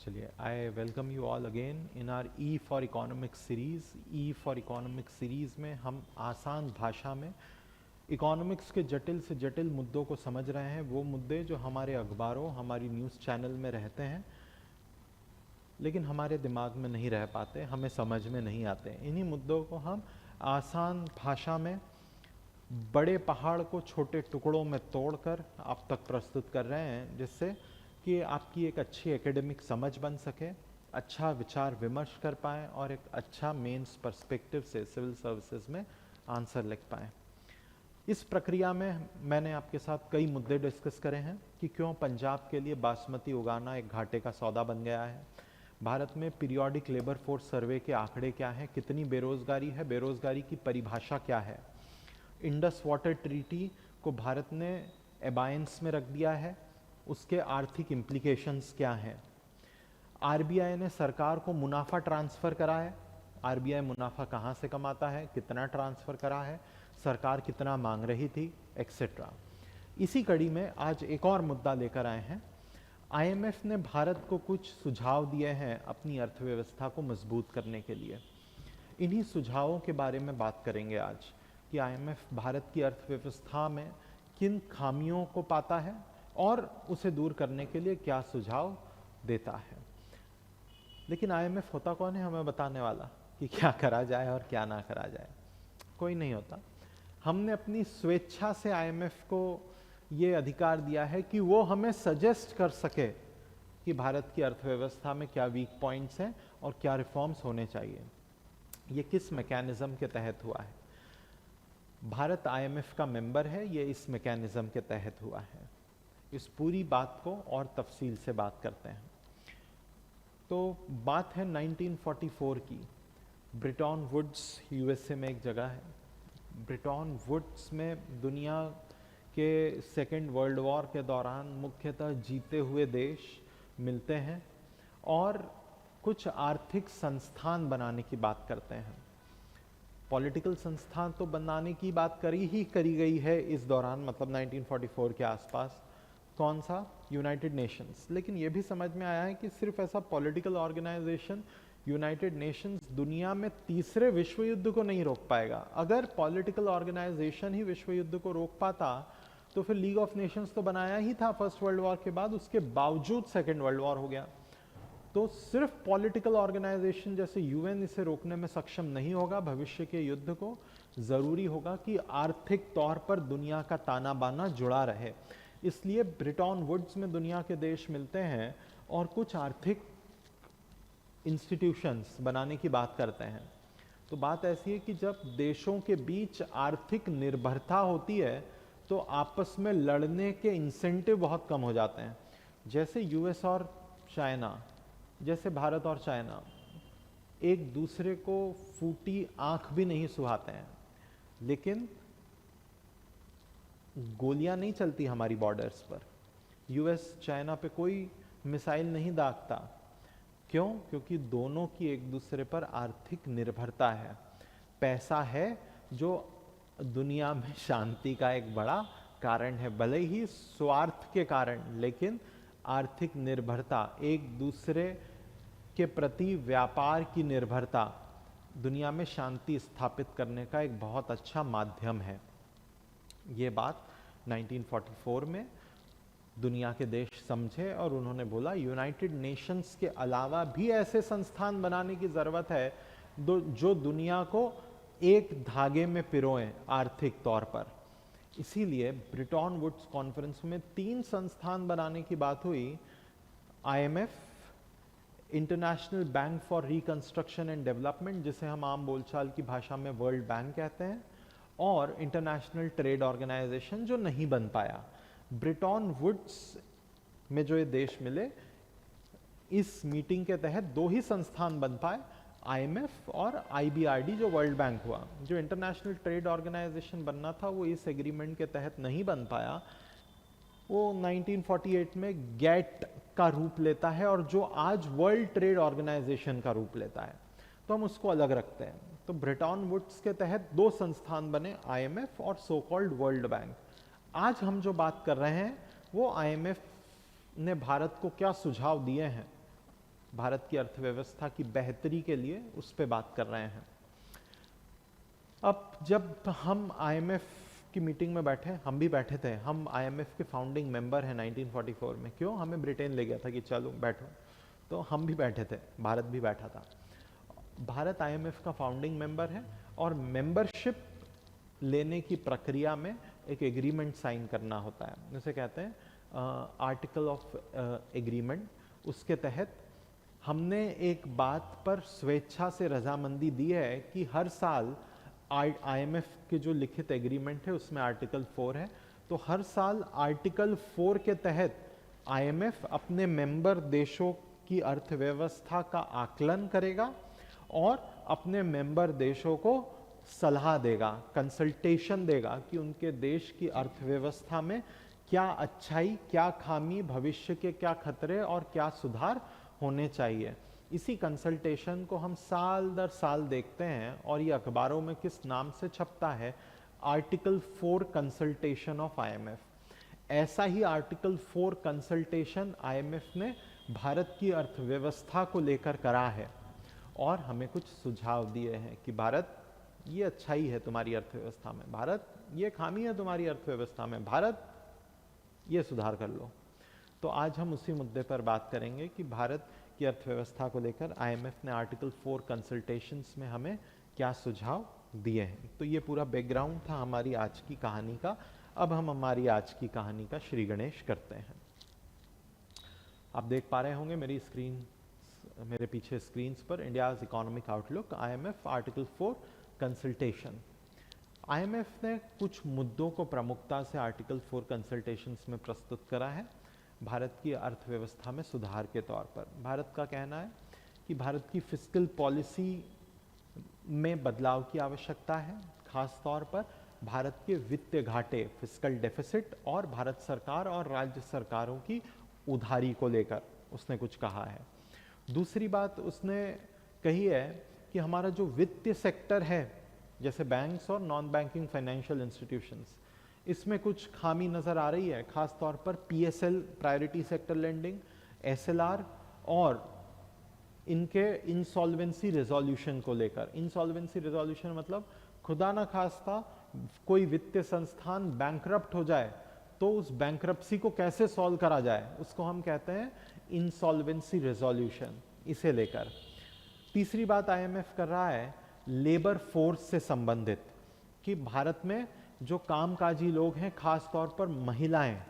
चलिए, I welcome you all again in R E for economics series. E for economics series में हम आसान भाषा में इकोनॉमिक्स के जटिल से जटिल मुद्दों को समझ रहे हैं। वो मुद्दे जो हमारे अखबारों, हमारी न्यूज़ चैनल में रहते हैं लेकिन हमारे दिमाग में नहीं रह पाते, हमें समझ में नहीं आते। इन्हीं मुद्दों को हम आसान भाषा में बड़े पहाड़ को छोटे टुकड़ों में तोड़कर आप तक प्रस्तुत कर रहे हैं, जिससे कि आपकी एक अच्छी एकेडमिक समझ बन सके, अच्छा विचार विमर्श कर पाएँ और एक अच्छा मेंस पर्सपेक्टिव से सिविल सर्विसेज में आंसर लिख पाएँ। इस प्रक्रिया में मैंने आपके साथ कई मुद्दे डिस्कस करे हैं कि क्यों पंजाब के लिए बासमती उगाना एक घाटे का सौदा बन गया है, भारत में पीरियोडिक लेबर फोर्स सर्वे के आंकड़े क्या हैं, कितनी बेरोजगारी है, बेरोजगारी की परिभाषा क्या है, इंडस वाटर ट्रीटी को भारत ने एबायंस में रख दिया है, उसके आर्थिक इम्प्लीकेशंस क्या हैं, आरबीआई ने सरकार को मुनाफा ट्रांसफ़र करा है, आरबीआई मुनाफा कहाँ से कमाता है, कितना ट्रांसफ़र करा है, सरकार कितना मांग रही थी, एक्सेट्रा। इसी कड़ी में आज एक और मुद्दा लेकर आए हैं। आईएमएफ ने भारत को कुछ सुझाव दिए हैं अपनी अर्थव्यवस्था को मजबूत करने के लिए। इन्हीं सुझावों के बारे में बात करेंगे आज कि आईएमएफ भारत की अर्थव्यवस्था में किन खामियों को पाता है और उसे दूर करने के लिए क्या सुझाव देता है। लेकिन आईएमएफ होता कौन है हमें बताने वाला कि क्या करा जाए और क्या ना करा जाए? कोई नहीं होता। हमने अपनी स्वेच्छा से आईएमएफ को ये अधिकार दिया है कि वो हमें सजेस्ट कर सके कि भारत की अर्थव्यवस्था में क्या वीक पॉइंट्स हैं और क्या रिफॉर्म्स होने चाहिए। ये किस मैकेनिज्म के तहत हुआ है? भारत आईएमएफ का मेंबर है, ये इस मैकेनिज्म के तहत हुआ है। इस पूरी बात को और तफसील से बात करते हैं। तो बात है 1944 की। ब्रिटन वुड्स यूएसए में एक जगह है। ब्रिटन वुड्स में दुनिया के सेकेंड वर्ल्ड वॉर के दौरान मुख्यतः जीते हुए देश मिलते हैं और कुछ आर्थिक संस्थान बनाने की बात करते हैं। पॉलिटिकल संस्थान तो बनाने की बात करी गई है इस दौरान, मतलब 1944 के आसपास। कौन सा? United Nations. लेकिन ये भी समझ में आया है कि सिर्फ ऐसा पॉलिटिकल ऑर्गेनाइजेशन यूनाइटेड नेशंस दुनिया में तीसरे विश्व युद्ध को नहीं रोक पाएगा। अगर पॉलिटिकल ऑर्गेनाइजेशन ही विश्व युद्ध को रोक पाता तो फिर लीग ऑफ नेशंस तो बनाया ही था फर्स्ट वर्ल्ड वॉर के बाद, उसके बावजूद सेकेंड वर्ल्ड वॉर हो गया। तो सिर्फ पॉलिटिकल ऑर्गेनाइजेशन जैसे यूएन इसे रोकने में सक्षम नहीं होगा भविष्य के युद्ध को। जरूरी होगा कि आर्थिक तौर पर दुनिया का ताना बाना जुड़ा रहे। इसलिए ब्रिटन वुड्स में दुनिया के देश मिलते हैं और कुछ आर्थिक इंस्टीट्यूशंस बनाने की बात करते हैं। तो बात ऐसी है कि जब देशों के बीच आर्थिक निर्भरता होती है तो आपस में लड़ने के इंसेंटिव बहुत कम हो जाते हैं। जैसे यूएस और चाइना, जैसे भारत और चाइना एक दूसरे को फूटी आंख भी नहीं सुहाते हैं, लेकिन गोलियां नहीं चलती हमारी बॉर्डर्स पर। यूएस चाइना पे कोई मिसाइल नहीं दागता। क्यों? क्योंकि दोनों की एक दूसरे पर आर्थिक निर्भरता है। पैसा है जो दुनिया में शांति का एक बड़ा कारण है, भले ही स्वार्थ के कारण, लेकिन आर्थिक निर्भरता, एक दूसरे के प्रति व्यापार की निर्भरता दुनिया में शांति स्थापित करने का एक बहुत अच्छा माध्यम है। ये बात 1944 में दुनिया के देश समझे और उन्होंने बोला यूनाइटेड नेशंस के अलावा भी ऐसे संस्थान बनाने की जरूरत है जो दुनिया को एक धागे में पिरोएं आर्थिक तौर पर। इसीलिए ब्रिटन वुड्स कॉन्फ्रेंस में 3 संस्थान बनाने की बात हुई। IMF, international bank for reconstruction and development, जिसे हम आम बोलचाल की भाषा में वर्ल्ड बैंक कहते हैं, और इंटरनेशनल ट्रेड ऑर्गेनाइजेशन जो नहीं बन पाया। ब्रिटन वुड्स में जो ये देश मिले, इस मीटिंग के तहत 2 ही संस्थान बन पाए, आईएमएफ और आईबीआरडी जो वर्ल्ड बैंक हुआ। जो इंटरनेशनल ट्रेड ऑर्गेनाइजेशन बनना था वो इस एग्रीमेंट के तहत नहीं बन पाया। वो 1948 में गैट का रूप लेता है और जो आज वर्ल्ड ट्रेड ऑर्गेनाइजेशन का रूप लेता है, तो हम उसको अलग रखते हैं। तो ब्रिटन वुड्स के तहत 2 संस्थान बने, आईएमएफ और सो कॉल्ड वर्ल्ड बैंक। आज हम जो बात कर रहे हैं वो आईएमएफ ने भारत को क्या सुझाव दिए हैं भारत की अर्थव्यवस्था की बेहतरी के लिए उस पर बात कर रहे हैं। अब जब हम आईएमएफ की मीटिंग में बैठे, हम भी बैठे थे, हम आईएमएफ के फाउंडिंग मेंबर हैं 1944 में। क्यों? हमें ब्रिटेन ले गया था कि चलो बैठो, तो हम भी बैठे थे, भारत भी बैठा था। भारत आईएमएफ का फाउंडिंग मेंबर है और मेंबरशिप लेने की प्रक्रिया में एक एग्रीमेंट साइन करना होता है, जिसे कहते हैं आर्टिकल ऑफ एग्रीमेंट। उसके तहत हमने एक बात पर स्वेच्छा से रजामंदी दी है कि हर साल आईएमएफ के जो लिखित एग्रीमेंट है उसमें आर्टिकल 4 है, तो हर साल आर्टिकल 4 के तहत आईएमएफ अपने मेंबर देशों की अर्थव्यवस्था का आकलन करेगा और अपने मेंबर देशों को सलाह देगा, कंसल्टेशन देगा कि उनके देश की अर्थव्यवस्था में क्या अच्छाई, क्या खामी, भविष्य के क्या खतरे और क्या सुधार होने चाहिए। इसी कंसल्टेशन को हम साल दर साल देखते हैं और ये अखबारों में किस नाम से छपता है, आर्टिकल 4 कंसल्टेशन ऑफ आईएमएफ। ऐसा ही आर्टिकल 4 कंसल्टेशन आईएमएफ ने भारत की अर्थव्यवस्था को लेकर करा है और हमें कुछ सुझाव दिए हैं कि भारत ये अच्छाई है तुम्हारी अर्थव्यवस्था में, भारत ये खामी है तुम्हारी अर्थव्यवस्था में, भारत ये सुधार कर लो। तो आज हम उसी मुद्दे पर बात करेंगे कि भारत की अर्थव्यवस्था को लेकर आईएमएफ ने आर्टिकल 4 कंसल्टेशंस में हमें क्या सुझाव दिए हैं। तो ये पूरा बैकग्राउंड था हमारी आज की कहानी का। अब हम हमारी आज की कहानी का श्री गणेश करते हैं। आप देख पा रहे होंगे मेरे पीछे स्क्रीन्स पर India's economic outlook, IMF article 4 consultation. IMF ने कुछ मुद्दों को प्रमुखता से आर्टिकल 4 कंसल्टेशंस में प्रस्तुत करा है भारत की अर्थव्यवस्था में सुधार के तौर पर। भारत का कहना है कि भारत की फिस्कल पॉलिसी में बदलाव की आवश्यकता है, खास तौर पर भारत के वित्तीय घाटे, फिस्कल डेफिसिट और भारत सरकार और राज्य सरकारों की उधारी को लेकर उसने कुछ कहा है। दूसरी बात उसने कही है कि हमारा जो वित्तीय सेक्टर है, जैसे बैंक्स और नॉन बैंकिंग फाइनेंशियल इंस्टीट्यूशंस, इसमें कुछ खामी नजर आ रही है, खास तौर पर PSL, priority sector lending, SLR और इनके इंसॉल्वेंसी रेजोल्यूशन को लेकर। इंसॉल्वेंसी रेजोल्यूशन मतलब खुदा ना खास्ता कोई वित्तीय संस्थान बैंकरप्ट हो जाए तो उस बैंकरप्सी को कैसे सॉल्व करा जाए, उसको हम कहते हैं इंसॉल्वेंसी रेजोल्यूशन। इसे लेकर तीसरी बात आईएमएफ कर रहा है लेबर फोर्स से संबंधित, कि भारत में जो कामकाजी लोग हैं, खास तौर पर महिलाएं,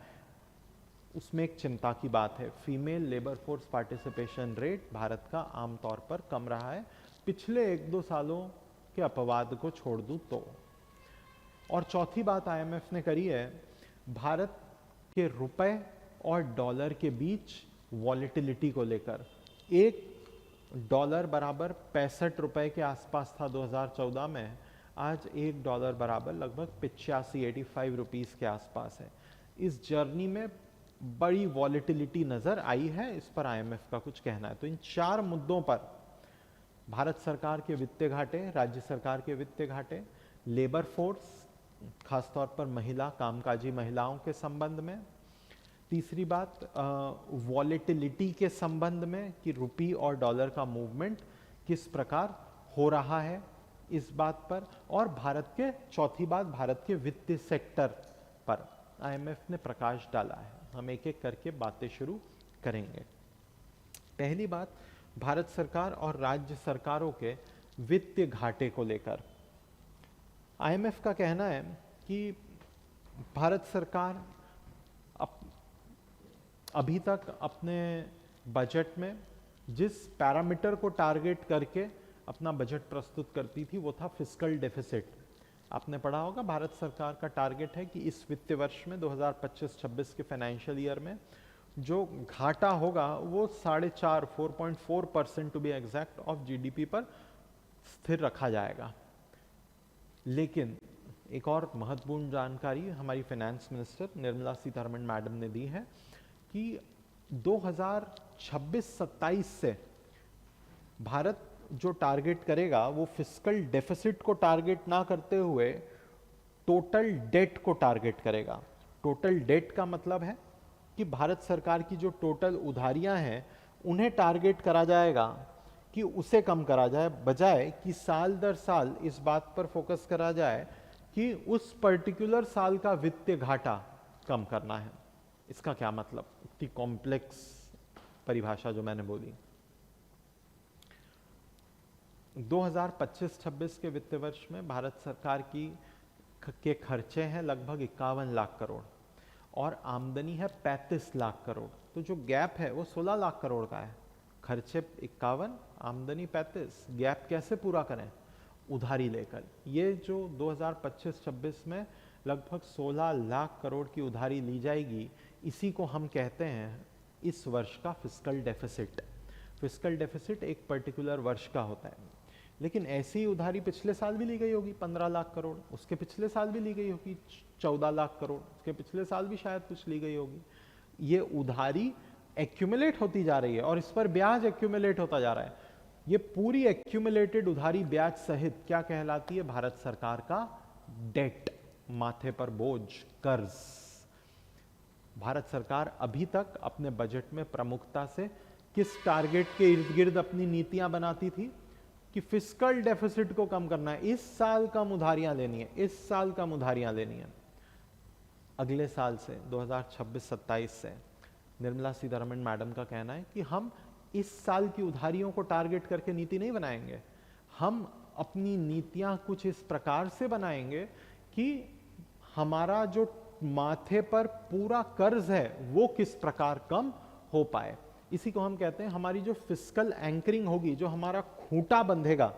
उसमें एक चिंता की बात है। Female labour force participation rate Bharat का आमतौर पर कम रहा है, पिछले 1-2 सालों के अपवाद को छोड़ दूं तो। और चौथी बात आईएमएफ ने करी है भारत के रुपए और डॉलर के बीच वॉलेटिलिटी को लेकर। एक डॉलर बराबर 65 रुपए के आसपास था 2014 में, आज एक डॉलर बराबर लगभग 85 रुपीस के आसपास है। इस जर्नी में बड़ी वॉलेटिलिटी नजर आई है, इस पर आईएमएफ का कुछ कहना है। तो इन 4 मुद्दों पर, भारत सरकार के वित्तीय घाटे, राज्य सरकार के वित्तीय घाटे, लेबर फोर्स खासतौर पर कामकाजी महिलाओं के संबंध में, तीसरी बात वॉलेटिलिटी के संबंध में कि रुपी और डॉलर का मूवमेंट किस प्रकार हो रहा है इस बात पर, और चौथी बात भारत के वित्तीय सेक्टर पर आईएमएफ ने प्रकाश डाला है। हम एक एक करके बातें शुरू करेंगे। पहली बात, भारत सरकार और राज्य सरकारों के वित्तीय घाटे को लेकर आईएमएफ का कहना है कि भारत सरकार अभी तक अपने बजट में जिस पैरामीटर को टारगेट करके अपना बजट प्रस्तुत करती थी वो था फिस्कल डेफिसिट। आपने पढ़ा होगा भारत सरकार का टारगेट है कि इस वित्तीय वर्ष में 2025-26 के फाइनेंशियल ईयर में जो घाटा होगा वो 4.5% to be exact of GDP पर स्थिर रखा जाएगा। लेकिन एक और महत्वपूर्ण जानकारी हमारी finance minister Nirmala Sitharaman madam ने दी है कि 2026-27 से भारत जो टारगेट करेगा वो फिस्कल डेफिसिट को टारगेट ना करते हुए टोटल डेट को टारगेट करेगा। टोटल डेट का मतलब है कि भारत सरकार की जो टोटल उधारियां हैं उन्हें टारगेट करा जाएगा कि उसे कम करा जाए, बजाय कि साल दर साल इस बात पर फोकस करा जाए कि उस पर्टिकुलर साल का वित्तीय घाटा कम करना है। इसका क्या मतलब, इतनी कॉम्प्लेक्स परिभाषा जो मैंने बोली। 2025-26 के वित्त वर्ष में भारत सरकार के खर्चे हैं लगभग 51 लाख करोड़ और आमदनी है 35 लाख करोड़। तो जो गैप है वो 16 लाख करोड़ का है। खर्चे 51, आमदनी 35, गैप कैसे पूरा करें? उधारी लेकर। ये जो 2025-26 में लगभग 16 लाख करोड़ की उधारी ली जाएगी, इसी को हम कहते हैं इस वर्ष का फिस्कल डेफिसिट। फिस्कल डेफिसिट एक पर्टिकुलर वर्ष का होता है, लेकिन ऐसी उधारी पिछले साल भी ली गई होगी 15 लाख करोड़, उसके पिछले साल भी ली गई होगी 14 लाख करोड़, उसके पिछले साल भी शायद कुछ ली गई होगी। ये उधारी एक्यूमुलेट होती जा रही है और इस पर ब्याज एक्यूमुलेट होता जा रहा है। ये पूरी एक्यूमुलेटेड उधारी ब्याज सहित क्या कहलाती है? भारत सरकार का डेट, माथे पर बोझ, कर्ज। भारत सरकार अभी तक अपने बजट में प्रमुखता से किस टारगेट के इर्द गिर्द अपनी नीतियां बनाती थी कि फिस्कल डेफिसिट को कम करना है, इस साल कम उधारियां लेनी है, इस साल कम उधारियां लेनी है। अगले साल से 2026-27 से निर्मला सीतारमण मैडम का कहना है कि हम इस साल की उधारियों को टारगेट करके नीति नहीं बनाएंगे, हम अपनी नीतियां कुछ इस प्रकार से बनाएंगे कि हमारा जो माथे पर पूरा कर्ज है वो किस प्रकार कम हो पाए। इसी को हम कहते हैं हमारी जो फिस्कल एंकरिंग होगी, जो हमारा खूंटा बंधेगा।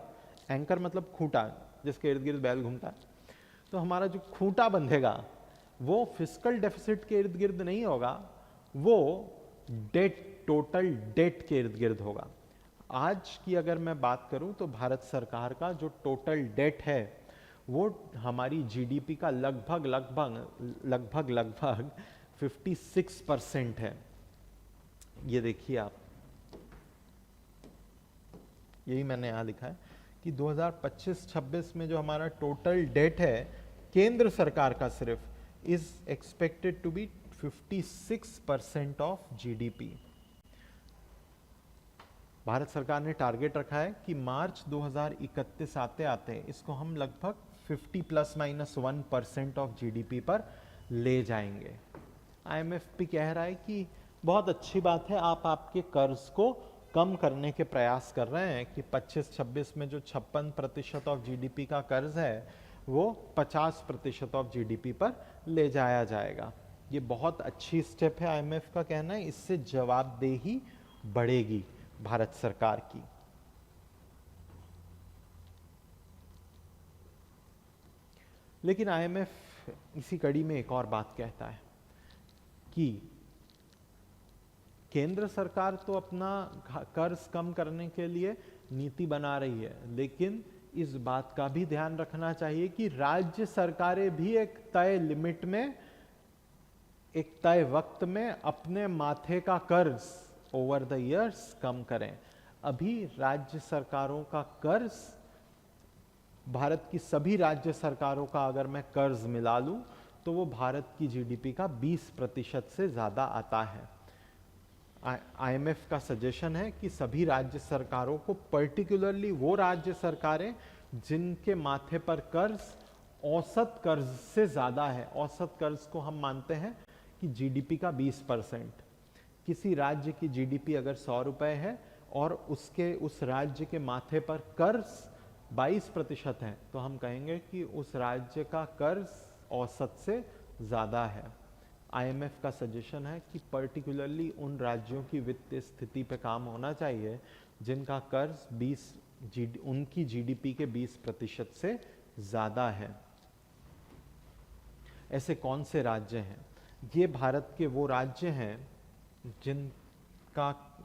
एंकर मतलब खूंटा, जिसके इर्द गिर्द बैल घूमता है। तो हमारा जो खूंटा बंधेगा वो फिस्कल डेफिसिट के इर्द गिर्द नहीं होगा, वो डेट, टोटल डेट के इर्द गिर्द होगा। आज की अगर मैं बात करूं तो भारत सरकार का जो टोटल डेट है वो हमारी जीडीपी का लगभग 56% है। ये देखिए आप, यही मैंने यहां लिखा है कि 2025-26 में जो हमारा टोटल डेट है केंद्र सरकार का सिर्फ is expected to be 56% of GDP. Bharat सरकार ने टारगेट रखा है कि मार्च 2031 आते आते इसको हम लगभग 50 ± 1% ऑफ जीडीपी पर ले जाएंगे। आईएमएफ भी कह रहा है कि बहुत अच्छी बात है, आप आपके कर्ज को कम करने के प्रयास कर रहे हैं कि 25-26 में जो 56% ऑफ जीडीपी का कर्ज है वो 50% ऑफ जीडीपी पर ले जाया जाएगा। ये बहुत अच्छी स्टेप है, आईएमएफ का कहना है, इससे जवाबदेही बढ़ेगी भारत सरकार की। लेकिन आईएमएफ इसी कड़ी में एक और बात कहता है कि केंद्र सरकार तो अपना कर्ज कम करने के लिए नीति बना रही है, लेकिन इस बात का भी ध्यान रखना चाहिए कि राज्य सरकारें भी एक तय लिमिट में, एक तय वक्त में अपने माथे का कर्ज ओवर द इयर्स कम करें। अभी राज्य सरकारों का कर्ज, भारत की सभी राज्य सरकारों का अगर मैं कर्ज मिला लूं तो वो भारत की जीडीपी का 20% से ज्यादा आता है। आईएमएफ का सजेशन है कि सभी राज्य सरकारों को, पर्टिकुलरली वो राज्य सरकारें जिनके माथे पर कर्ज औसत कर्ज से ज्यादा है, औसत कर्ज को हम मानते हैं कि जीडीपी का 20%। किसी राज्य की जीडीपी अगर 100 रुपए है और उसके उस राज्य के माथे पर कर्ज 22% है, तो हम कहेंगे कि उस राज्य का कर्ज औसत से ज्यादा है। आईएमएफ का सजेशन है कि पर्टिकुलरली उन राज्यों की वित्तीय स्थिति पे काम होना चाहिए जिनका कर्ज उनकी जीडीपी के 20% से ज्यादा है। ऐसे कौन से राज्य हैं? ये भारत के वो राज्य हैं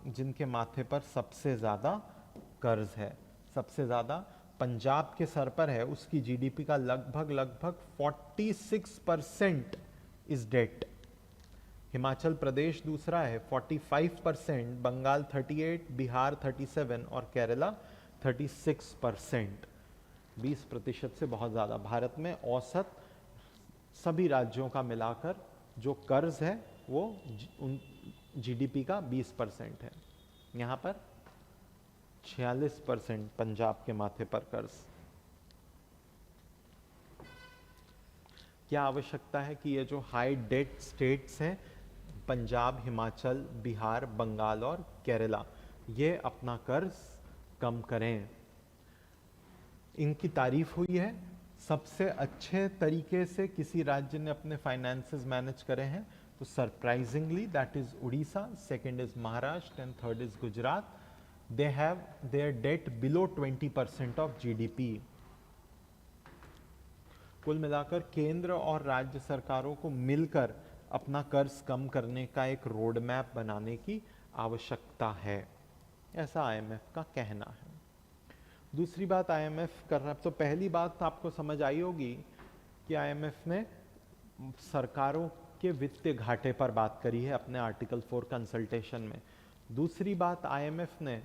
जिनके माथे पर सबसे ज्यादा कर्ज है। सबसे ज्यादा पंजाब के सर पर है, उसकी जीडीपी का लगभग 46% इज डेट। हिमाचल प्रदेश दूसरा है 45%, बंगाल 38%, बिहार 37% और केरला 36%। 20% से बहुत ज़्यादा। भारत में औसत सभी राज्यों का मिलाकर जो कर्ज है वो जीडीपी का 20% है। यहाँ पर 46% पंजाब के माथे पर कर्ज। क्या आवश्यकता है कि ये जो हाई डेट स्टेट्स हैं, पंजाब, हिमाचल, बिहार, बंगाल और केरला, ये अपना कर्ज कम करें। इनकी तारीफ हुई है, सबसे अच्छे तरीके से किसी राज्य ने अपने फाइनेंसेस मैनेज करे हैं तो surprisingly that is Orissa, second is Maharashtra and third is Gujarat. They have their debt below 20% of GDP. कुल मिलाकर केंद्र और राज्य सरकारों को मिलकर अपना कर्ज कम करने का एक रोड मैप बनाने की आवश्यकता है, ऐसा आईएमएफ का कहना है। दूसरी बात आईएमएफ कर रहा है, तो पहली बात आपको समझ आई होगी कि आईएमएफ ने सरकारों के वित्तीय घाटे पर बात करी है अपने आर्टिकल 4 कंसल्टेशन में। दूसरी बात आईएमएफ ने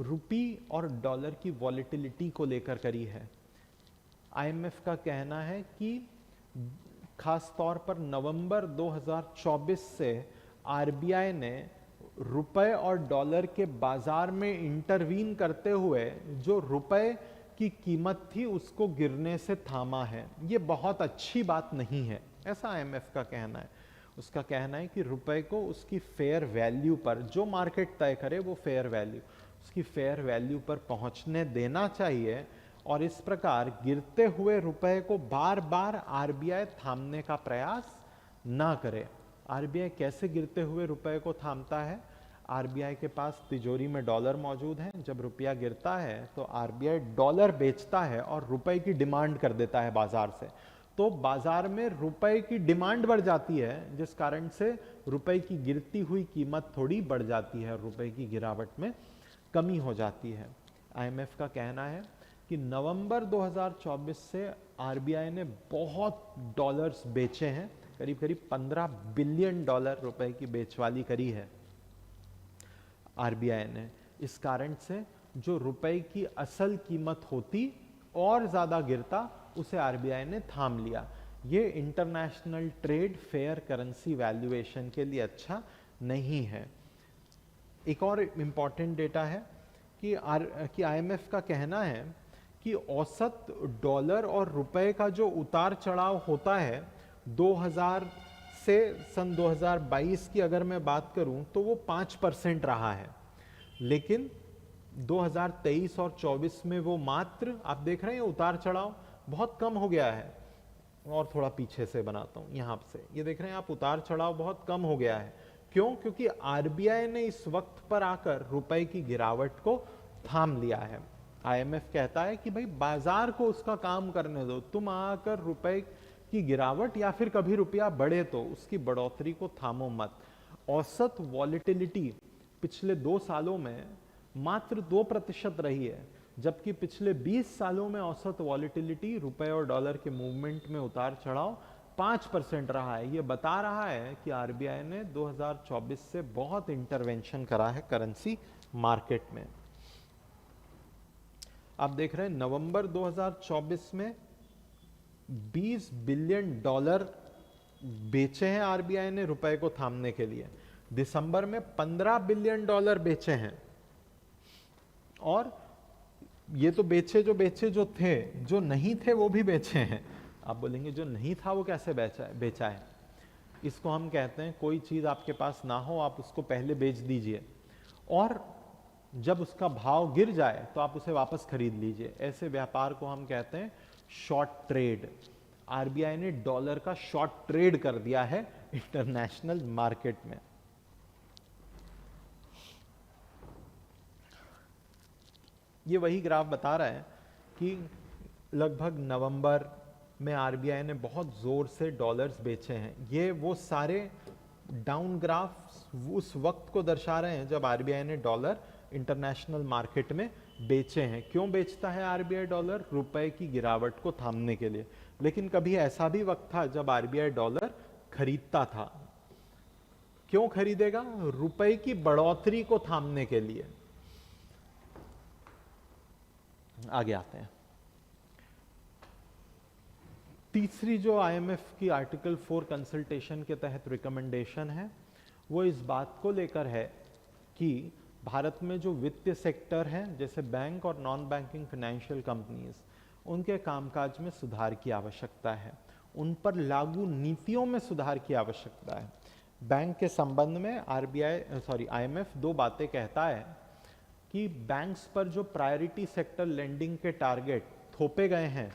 रुपी और डॉलर की वॉलेटिलिटी को लेकर करी है। आईएमएफ का कहना है कि खास तौर पर नवंबर 2024 से आरबीआई ने रुपए और डॉलर के बाजार में इंटरवीन करते हुए जो रुपए की कीमत थी उसको गिरने से थामा है। ये बहुत अच्छी बात नहीं है, ऐसा आईएमएफ का कहना है। उसका कहना है कि रुपए को उसकी फेयर वैल्यू पर, जो मार्केट तय करे वो फेयर वैल्यू, उसकी फेयर वैल्यू पर पहुंचने देना चाहिए और इस प्रकार गिरते हुए रुपए को बार बार आरबीआई थामने का प्रयास ना करे। आरबीआई कैसे गिरते हुए रुपए को थामता है? आरबीआई के पास तिजोरी में डॉलर मौजूद हैं, जब रुपया गिरता है तो आरबीआई डॉलर बेचता है और रुपए की डिमांड कर देता है बाजार से, तो बाजार में रुपए की डिमांड बढ़ जाती है, जिस कारण से रुपए की गिरती हुई कीमत थोड़ी बढ़ जाती है, रुपए की गिरावट में कमी हो जाती है। आईएमएफ का कहना है कि नवंबर 2024 से आरबीआई ने बहुत डॉलर्स बेचे हैं, करीब करीब 15 बिलियन डॉलर रुपए की बेचवाली करी है आरबीआई ने। इस कारण से जो रुपए की असल कीमत होती और ज्यादा गिरता, उसे आरबीआई ने थाम लिया। ये international trade fair currency valuation के लिए अच्छा नहीं है। एक और इम्पॉर्टेंट डेटा है कि आईएमएफ का कहना है कि औसत डॉलर और रुपए का जो उतार चढ़ाव होता है 2000 से सन 2022 की अगर मैं बात करूं तो वो 5% रहा है, लेकिन 2023 और 24 में वो मात्र, आप देख रहे हैं उतार चढ़ाव बहुत कम हो गया है। और थोड़ा पीछे से बनाता हूं, यहां से ये देख रहे हैं आप, उतार चढ़ाव बहुत कम हो गया है। क्यों? क्योंकि आरबीआई ने इस वक्त पर आकर रुपए की गिरावट को थाम लिया है। आईएमएफ कहता है कि भाई बाजार को उसका काम करने दो, तुम आकर रुपए की गिरावट या फिर कभी रुपया बढ़े तो उसकी बढ़ोतरी को थामो मत। औसत वॉलेटिलिटी पिछले 2 सालों में मात्र 2% रही है, जबकि पिछले 20 सालों में औसत वॉलेटिलिटी रुपए और डॉलर के मूवमेंट में उतार चढ़ाव 5% रहा है। यह बता रहा है कि आरबीआई ने 2024 से बहुत इंटरवेंशन करा है करेंसी मार्केट में। आप देख रहे हैं नवंबर 2024 में 20 बिलियन डॉलर बेचे हैं आरबीआई ने रुपए को थामने के लिए। दिसंबर में 15 बिलियन डॉलर बेचे हैं, और ये तो बेचे जो थे, जो नहीं थे वो भी बेचे हैं। आप बोलेंगे जो नहीं था वो कैसे बेचा है? इसको हम कहते हैं कोई चीज आपके पास ना हो, आप उसको पहले बेच दीजिए और जब उसका भाव गिर जाए तो आप उसे वापस खरीद लीजिए। ऐसे व्यापार को हम कहते हैं शॉर्ट ट्रेड। आरबीआई ने डॉलर का शॉर्ट ट्रेड कर दिया है इंटरनेशनल मार्केट में। ये वही ग्राफ बता रहा है कि लगभग नवंबर में आरबीआई ने बहुत जोर से डॉलर्स बेचे हैं। ये वो सारे डाउन ग्राफ उस वक्त को दर्शा रहे हैं जब आरबीआई ने डॉलर इंटरनेशनल मार्केट में बेचे हैं। क्यों बेचता है आरबीआई डॉलर? रुपए की गिरावट को थामने के लिए। लेकिन कभी ऐसा भी वक्त था जब आरबीआई डॉलर खरीदता था। क्यों खरीदेगा? रुपए की बढ़ोतरी को थामने के लिए। आगे आते हैं। तीसरी जो आईएमएफ की आर्टिकल 4 कंसल्टेशन के तहत रिकमेंडेशन है वो इस बात को लेकर है कि भारत में जो वित्तीय सेक्टर है जैसे बैंक और नॉन बैंकिंग फाइनेंशियल कंपनीज, उनके कामकाज में सुधार की आवश्यकता है, उन पर लागू नीतियों में सुधार की आवश्यकता है। बैंक के संबंध में आईएमएफ दो बातें कहता है कि बैंक्स पर जो प्रायोरिटी सेक्टर लेंडिंग के टारगेट थोपे गए हैं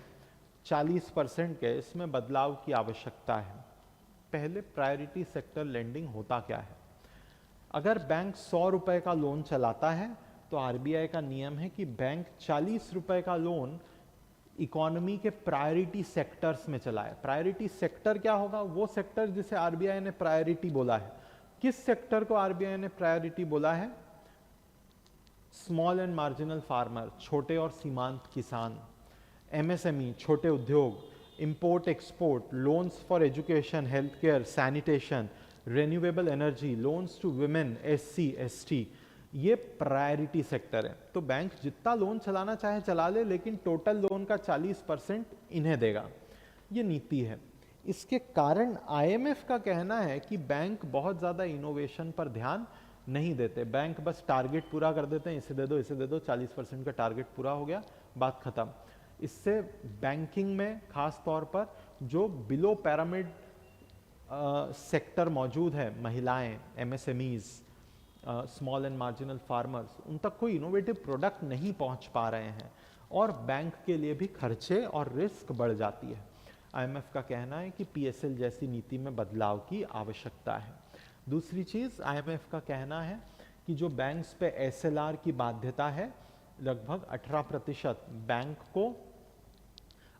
40% के, इसमें बदलाव की आवश्यकता है। पहले प्रायोरिटी सेक्टर लेंडिंग होता क्या है? अगर बैंक 100 रुपए का लोन चलाता है तो आरबीआई का नियम है कि बैंक 40 रुपए का लोन इकोनॉमी के प्रायोरिटी सेक्टर्स में चलाए। प्रायोरिटी सेक्टर क्या होगा? वो सेक्टर जिसे आरबीआई ने प्रायोरिटी बोला है। किस सेक्टर को आरबीआई ने प्रायोरिटी बोला है? स्मॉल एंड मार्जिनल फार्मर, छोटे और सीमांत किसान, एमएसएमई, छोटे उद्योग, import export, loans for education, health care, sanitation, renewable energy, loans to women, SC, ST, ये प्रायोरिटी सेक्टर है। तो बैंक जितना लोन चलाना चाहे चला ले, लेकिन टोटल लोन का 40% इन्हें देगा। ये नीति है। इसके कारण आईएमएफ का कहना है कि बैंक बहुत ज्यादा इनोवेशन पर ध्यान नहीं देते। बैंक बस टारगेट पूरा कर देते हैं, इसे दे दो, 40% का टारगेट पूरा हो गया, बात खत्म। इससे बैंकिंग में खास तौर पर जो बिलो पिरामिड सेक्टर मौजूद है, महिलाएं, MSMEs, small and marginal farmers, उन तक कोई इनोवेटिव प्रोडक्ट नहीं पहुंच पा रहे हैं और बैंक के लिए भी खर्चे और रिस्क बढ़ जाती है। आईएमएफ का कहना है कि पीएसएल जैसी नीति में बदलाव की आवश्यकता है। दूसरी चीज आईएमएफ का कहना है कि जो बैंक्स पे एसएलआर की बाध्यता है, लगभग 18%, बैंक को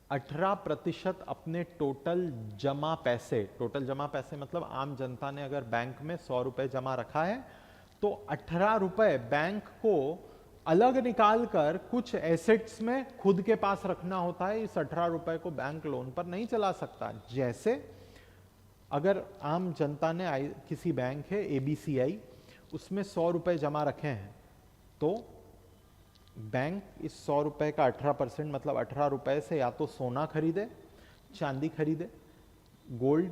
18% अपने टोटल जमा पैसे मतलब आम जनता ने अगर बैंक में 100 रुपए जमा रखा है तो 18 रुपए बैंक को अलग निकाल कर कुछ एसेट्स में खुद के पास रखना होता है। इस 18 रुपए को बैंक लोन पर नहीं चला सकता। जैसे अगर आम जनता ने किसी बैंक है एबीसीआई, उसमें 100 रुपए जमा रखे हैं तो बैंक इस 100 रुपए का 18% मतलब 18 रुपए से या तो सोना खरीदे, चांदी खरीदे, गोल्ड,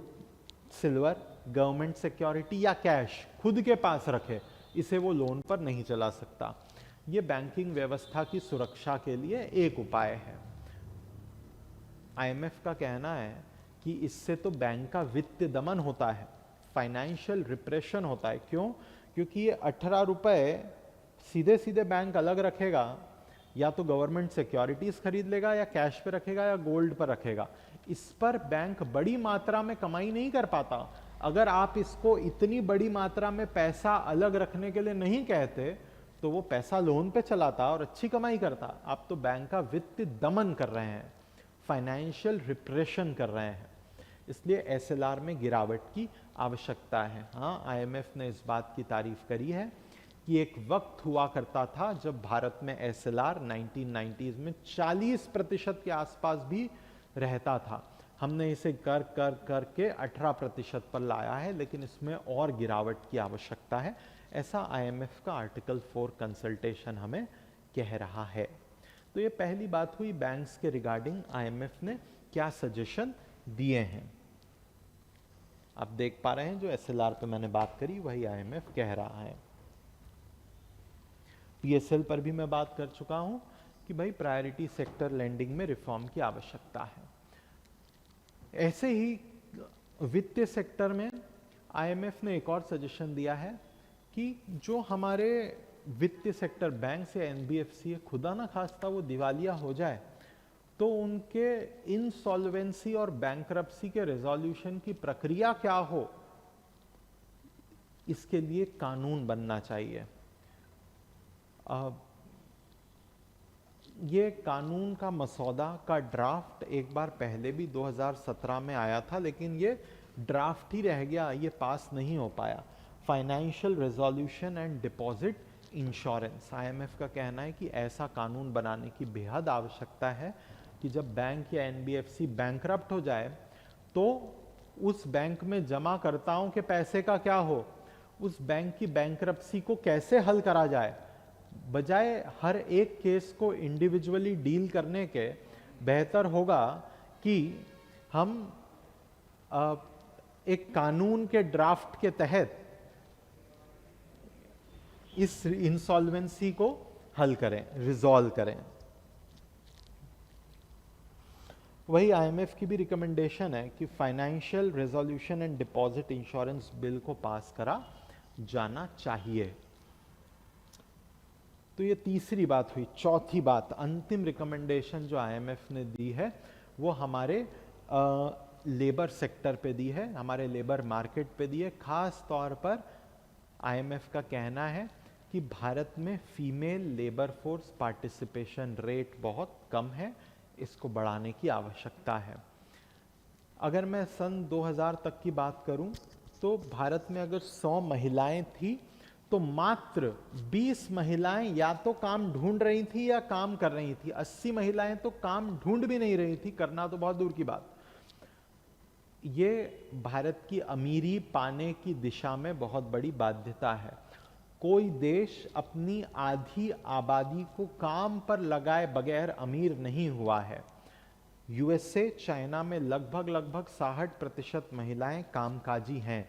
सिल्वर, गवर्नमेंट सिक्योरिटी या कैश खुद के पास रखे। इसे वो लोन पर नहीं चला सकता। ये बैंकिंग व्यवस्था की सुरक्षा के लिए एक उपाय है। आईएमएफ का कहना है कि इससे तो बैंक का वित्तीय दमन होता है, फाइनेंशियल रिप्रेशन होता है। क्यों? क्योंकि ये 18 रुपए सीधे सीधे बैंक अलग रखेगा, या तो गवर्नमेंट सिक्योरिटीज खरीद लेगा, या कैश पे रखेगा, या गोल्ड पर रखेगा। इस पर बैंक बड़ी मात्रा में कमाई नहीं कर पाता। अगर आप इसको इतनी बड़ी मात्रा में पैसा अलग रखने के लिए नहीं कहते तो वो पैसा लोन पे चलाता और अच्छी कमाई करता। आप तो बैंक का वित्तीय दमन कर रहे हैं, फाइनेंशियल रिप्रेशन कर रहे हैं। इसलिए एसएलआर में गिरावट की आवश्यकता है। हाँ, आईएमएफ ने इस बात की तारीफ करी है कि एक वक्त हुआ करता था जब भारत में एसएलआर 1990s में 40% के आसपास भी रहता था। हमने इसे कर कर करके 18% पर लाया है, लेकिन इसमें और गिरावट की आवश्यकता है, ऐसा आईएमएफ का आर्टिकल 4 कंसल्टेशन हमें कह रहा है। तो ये पहली बात हुई बैंक्स के रिगार्डिंग आईएमएफ ने क्या सजेशन दिए हैं। आप देख पा रहे हैं जो एसएलआर पे मैंने बात करी वही आईएमएफ कह रहा है। पीएसएल पर भी मैं बात कर चुका हूं कि भाई प्रायोरिटी सेक्टर लेंडिंग में रिफॉर्म की आवश्यकता है। ऐसे ही वित्तीय सेक्टर में आईएमएफ ने एक और सजेशन दिया है कि जो हमारे वित्तीय सेक्टर बैंक या एनबीएफसी खुदा ना खास्ता वो दिवालिया हो जाए तो उनके इनसॉल्वेंसी और बैंकरप्सी के रेजोल्यूशन की प्रक्रिया क्या हो, इसके लिए कानून बनना चाहिए। ये कानून का मसौदा का ड्राफ्ट एक बार पहले भी 2017 में आया था, लेकिन ये ड्राफ्ट ही रह गया, ये पास नहीं हो पाया। Financial resolution and deposit insurance, IMF का कहना है कि ऐसा कानून बनाने की बेहद आवश्यकता है कि जब बैंक या एनबीएफसी बैंकरप्ट हो जाए तो उस बैंक में जमाकर्ताओं के पैसे का क्या हो, उस बैंक की बैंकरप्सी को कैसे हल करा जाए। बजाय हर एक केस को इंडिविजुअली डील करने के, बेहतर होगा कि हम एक कानून के ड्राफ्ट के तहत इस इंसॉल्वेंसी को हल करें, रिजॉल्व करें। वही आईएमएफ की भी रिकमेंडेशन है कि financial resolution and deposit insurance bill को पास करा जाना चाहिए। तो ये तीसरी बात हुई। चौथी बात, अंतिम रिकमेंडेशन जो आईएमएफ ने दी है वो हमारे लेबर सेक्टर पे दी है, हमारे लेबर मार्केट पे दी है। खास तौर पर आईएमएफ का कहना है कि भारत में female labour force participation rate बहुत कम है, इसको बढ़ाने की आवश्यकता है। अगर मैं सन 2000 तक की बात करूं तो भारत में अगर 100 महिलाएं थी तो मात्र 20 महिलाएं या तो काम ढूंढ रही थी या काम कर रही थी। 80 महिलाएं तो काम ढूंढ भी नहीं रही थी, करना तो बहुत दूर की बात। ये भारत की अमीरी पाने की दिशा में बहुत बड़ी बाध्यता है। कोई देश अपनी आधी आबादी को काम पर लगाए बगैर अमीर नहीं हुआ है। यूएसए, चाइना में लगभग 60% महिलाएं कामकाजी हैं।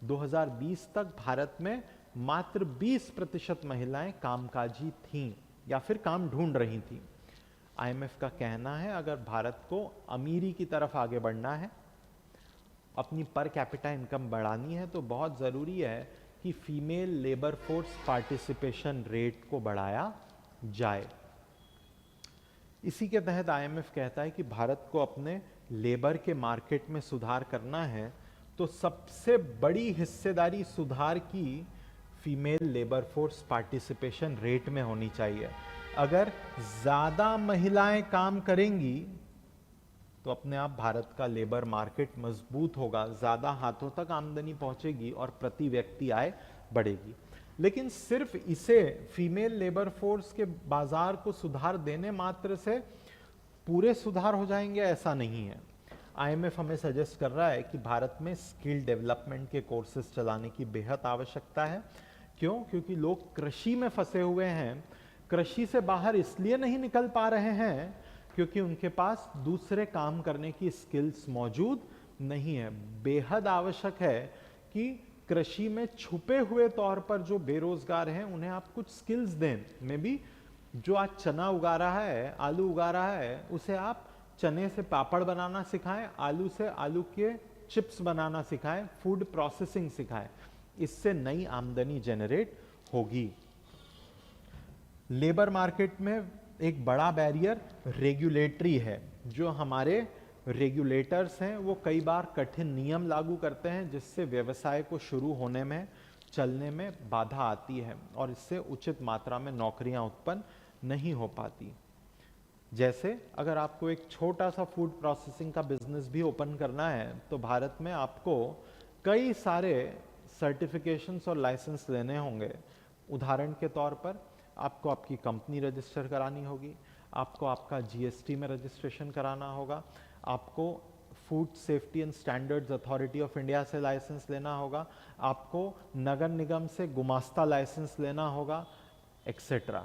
2020 तक भारत में मात्र 20% महिलाएं कामकाजी थीं या फिर काम ढूंढ रही थीं। आईएमएफ का कहना है अगर भारत को अमीरी की तरफ आगे बढ़ना है, अपनी पर कैपिटा इनकम बढ़ानी है, तो बहुत ज़रूरी है कि female labour force participation rate को बढ़ाया जाए। इसी के तहत आईएमएफ कहता है कि भारत को अपने लेबर के मार्केट में सुधार करना है तो सबसे बड़ी हिस्सेदारी सुधार की female labour force participation rate में होनी चाहिए। अगर ज़्यादा महिलाएं काम करेंगी तो अपने आप भारत का लेबर मार्केट मजबूत होगा, ज़्यादा हाथों तक आमदनी पहुंचेगी और प्रति व्यक्ति आय बढ़ेगी। लेकिन सिर्फ इसे, फीमेल लेबर फोर्स के बाजार को सुधार देने मात्र से पूरे सुधार हो जाएंगे, ऐसा नहीं है। आईएमएफ हमें सजेस्ट कर रहा है कि भारत में स्किल डेवलपमेंट के कोर्सेज चलाने की बेहद आवश्यकता है। क्यों? क्योंकि लोग कृषि में फंसे हुए हैं। कृषि से बाहर इसलिए नहीं निकल पा रहे हैं क्योंकि उनके पास दूसरे काम करने की स्किल्स मौजूद नहीं है। बेहद आवश्यक है कि कृषि में छुपे हुए तौर पर जो बेरोजगार हैं उन्हें आप कुछ स्किल्स दें। मे बी जो आज चना उगा रहा है, आलू उगा रहा है, उसे आप चने से पापड़ बनाना सिखाएं, आलू से आलू के चिप्स बनाना सिखाएं, फूड प्रोसेसिंग सिखाएं। इससे नई आमदनी जनरेट होगी। लेबर मार्केट में एक बड़ा बैरियर रेगुलेटरी है। जो हमारे रेगुलेटर्स हैं वो कई बार कठिन नियम लागू करते हैं जिससे व्यवसाय को शुरू होने में, चलने में बाधा आती है और इससे उचित मात्रा में नौकरियां उत्पन्न नहीं हो पाती। जैसे अगर आपको एक छोटा सा फूड प्रोसेसिंग का बिजनेस भी ओपन करना है तो भारत में आपको कई सारे सर्टिफिकेशंस और लाइसेंस लेने होंगे। उदाहरण के तौर पर आपको आपकी कंपनी रजिस्टर करानी होगी, आपको आपका जीएसटी में रजिस्ट्रेशन कराना होगा, आपको food safety and standards authority of India से लाइसेंस लेना होगा, आपको नगर निगम से गुमास्ता लाइसेंस लेना होगा, एक्सेट्रा।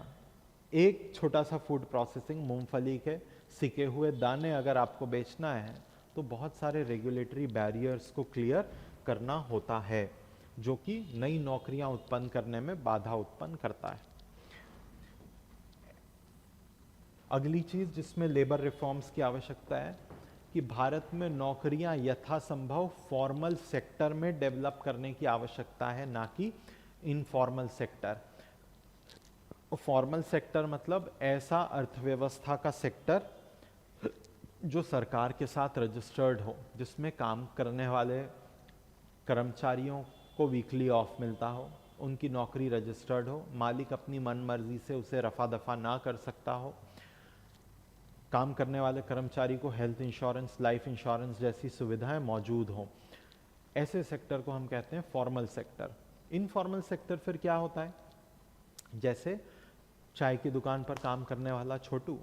एक छोटा सा फूड प्रोसेसिंग, मूंगफली के सिके हुए दाने अगर आपको बेचना है तो बहुत सारे रेगुलेटरी बैरियर्स को क्लियर करना होता है, जो कि नई नौकरियां उत्पन्न करने में बाधा उत्पन्न करता है। अगली चीज जिसमें लेबर रिफॉर्म्स की आवश्यकता है कि भारत में नौकरियां यथासंभव फॉर्मल सेक्टर में डेवलप करने की आवश्यकता है, ना कि इनफॉर्मल सेक्टर। फॉर्मल सेक्टर मतलब ऐसा अर्थव्यवस्था का सेक्टर जो सरकार के साथ रजिस्टर्ड हो, जिसमें काम करने वाले कर्मचारियों को वीकली ऑफ मिलता हो, उनकी नौकरी रजिस्टर्ड हो, मालिक अपनी मनमर्जी से उसे रफा दफा ना कर सकता हो, काम करने वाले कर्मचारी को हेल्थ इंश्योरेंस, लाइफ इंश्योरेंस जैसी सुविधाएं मौजूद हों। ऐसे सेक्टर को हम कहते हैं फॉर्मल सेक्टर। इनफॉर्मल सेक्टर फिर क्या होता है? जैसे चाय की दुकान पर काम करने वाला छोटू,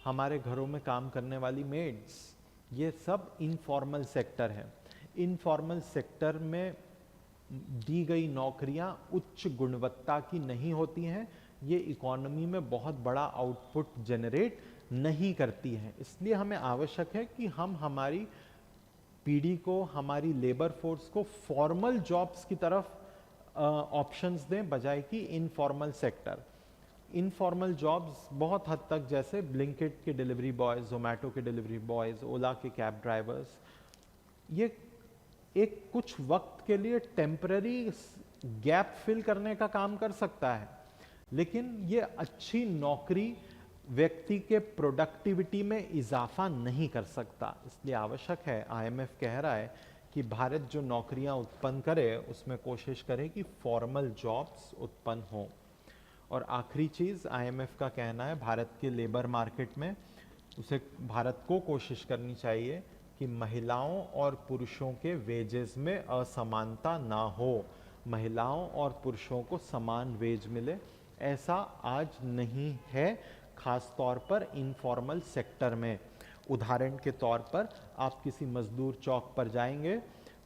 हमारे घरों में काम करने वाली मेड्स, ये सब इनफॉर्मल सेक्टर है। इनफॉर्मल सेक्टर में दी गई नौकरियां उच्च गुणवत्ता की नहीं होती हैं, ये इकोनॉमी में बहुत बड़ा आउटपुट जनरेट नहीं करती हैं। इसलिए हमें आवश्यक है कि हम हमारी पीढ़ी को, हमारी लेबर फोर्स को फॉर्मल जॉब्स की तरफ ऑप्शंस दें बजाय कि इनफॉर्मल सेक्टर। इनफॉर्मल जॉब्स बहुत हद तक जैसे ब्लिंकिट के डिलीवरी बॉयज़, जोमेटो के डिलीवरी बॉयज़, ओला के कैब ड्राइवर्स, ये एक कुछ वक्त के लिए टेम्पररी गैप फिल करने का काम कर सकता है, लेकिन ये अच्छी नौकरी व्यक्ति के प्रोडक्टिविटी में इजाफा नहीं कर सकता। इसलिए आवश्यक है, आईएमएफ कह रहा है कि भारत जो नौकरियां उत्पन्न करे उसमें कोशिश करे कि फॉर्मल जॉब्स उत्पन्न हों। और आखिरी चीज़, आईएमएफ का कहना है भारत के लेबर मार्केट में भारत को कोशिश करनी चाहिए कि महिलाओं और पुरुषों के वेजेस में असमानता ना हो, महिलाओं और पुरुषों को समान वेज मिले। ऐसा आज नहीं है, खास तौर पर इनफॉर्मल सेक्टर में। उदाहरण के तौर पर आप किसी मजदूर चौक पर जाएंगे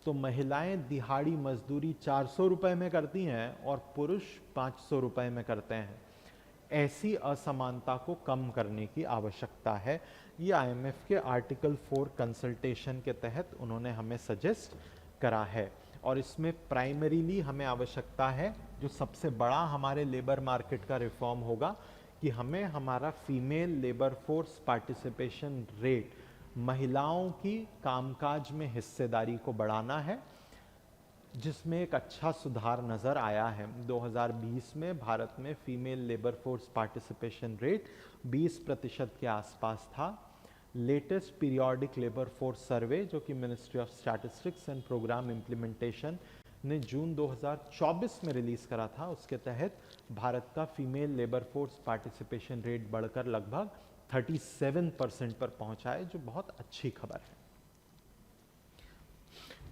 तो महिलाएं दिहाड़ी मजदूरी 400 रुपए में करती हैं और पुरुष 500 रुपए में करते हैं। ऐसी असमानता को कम करने की आवश्यकता है। ये आईएमएफ के आर्टिकल 4 कंसल्टेशन के तहत उन्होंने हमें सजेस्ट करा है। और इसमें प्राइमरीली हमें आवश्यकता है, जो सबसे बड़ा हमारे लेबर मार्केट का रिफॉर्म होगा, कि हमें हमारा female labour force participation rate, महिलाओं की कामकाज में हिस्सेदारी को बढ़ाना है, जिसमें एक अच्छा सुधार नज़र आया है। 2020 में भारत में female labour force participation rate 20% के आसपास था। Latest periodic labour force survey, जो कि ministry of statistics and programme implementation ने जून 2024 में रिलीज़ करा था, उसके तहत भारत का female labour force participation rate बढ़कर लगभग 37% पर पहुंचा है, जो बहुत अच्छी खबर है।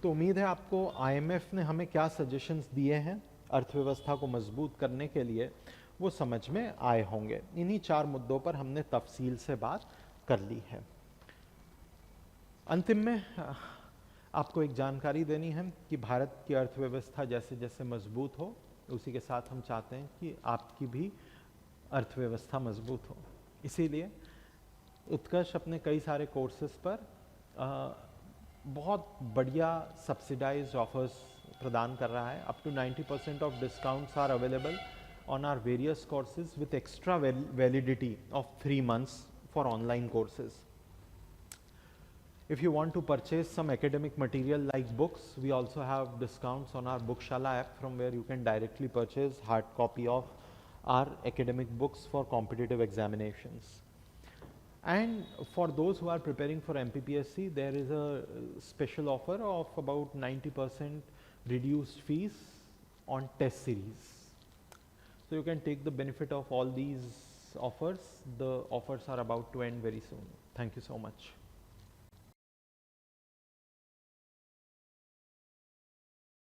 तो उम्मीद है आपको आईएमएफ ने हमें क्या सजेशंस दिए हैं अर्थव्यवस्था को मजबूत करने के लिए, वो समझ में आए होंगे। इन्हीं 4 मुद्दों पर हमने तफसील से बात कर ली है। अंतिम में आपको एक जानकारी देनी है कि भारत की अर्थव्यवस्था जैसे जैसे मजबूत हो, उसी के साथ हम चाहते हैं कि आपकी भी अर्थव्यवस्था मजबूत हो। इसीलिए उत्कर्ष अपने कई सारे कोर्सेज पर बहुत बढ़िया सब्सिडाइज्ड ऑफर्स प्रदान कर रहा है। Up to 90% of discounts are available on our various courses with extra validity of 3 months for online courses. If you want to purchase some academic material like books, we also have discounts on our Bookshala app, from where you can directly purchase hard copy of our academic books for competitive examinations. And for those who are preparing for MPPSC, there is a special offer of about 90% reduced fees on test series. So you can take the benefit of all these offers. The offers are about to end very soon. Thank you so much.